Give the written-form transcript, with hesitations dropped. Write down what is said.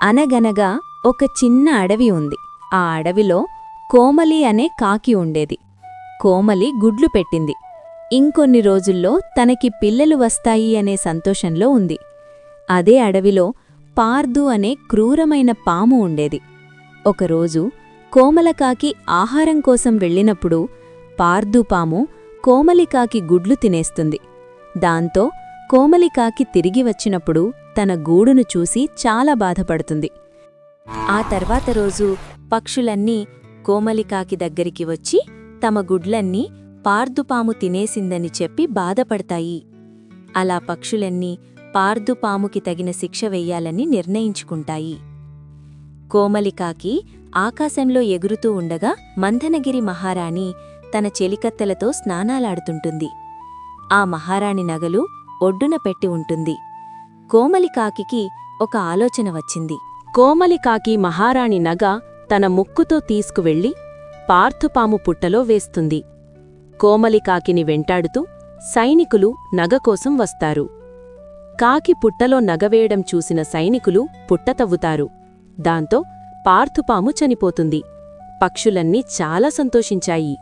అనగనగా ఒక చిన్న అడవి ఉంది. ఆ అడవిలో కోమలి అనే కాకి ఉండేది. కోమలి గుడ్లు పెట్టింది. ఇంకొన్ని రోజుల్లో తనకి పిల్లలు వస్తాయి అనే సంతోషంలో ఉంది. అదే అడవిలో పార్దు అనే క్రూరమైన పాము ఉండేది. ఒకరోజు కోమలకాకి ఆహారం కోసం వెళ్ళినప్పుడు పార్దుపాము కోమలికాకి గుడ్లు తినేస్తుంది. దాంతో కోమలికాకి తిరిగి వచ్చినప్పుడు తన గూడును చూసి చాలా బాధపడుతుంది. ఆ తర్వాత రోజు పక్షులన్నీ కోమలికాకి దగ్గరికి వచ్చి తమ గుడ్లన్నీ పార్దుపాము తినేసిందని చెప్పి బాధపడతాయి. అలా పక్షులన్నీ పార్దుపాముకి తగిన శిక్ష వెయ్యాలని నిర్ణయించుకుంటాయి. కోమలికాకి ఆకాశంలో ఎగురుతూ ఉండగా మంథనగిరి మహారాణి తన చెలికత్తెలతో స్నానాలాడుతుంటుంది. ఆ మహారాణి నగలు ఒడ్డున పెట్టి ఉంటుంది. కోమలికాకి ఒక ఆలోచన వచ్చింది. కోమలికాకి మహారాణి నగ తన ముక్కుతో తీసుకువెళ్లి పార్థుపాము పుట్టలో వేస్తుంది. కోమలికాకిని వెంటాడుతూ సైనికులు నగకోసం వస్తారు. కాకి పుట్టలో నగవేయడం చూసిన సైనికులు పుట్ట తవ్వుతారు. దాంతో పార్థుపాము చనిపోతుంది. పక్షులన్నీ చాలా సంతోషించాయి.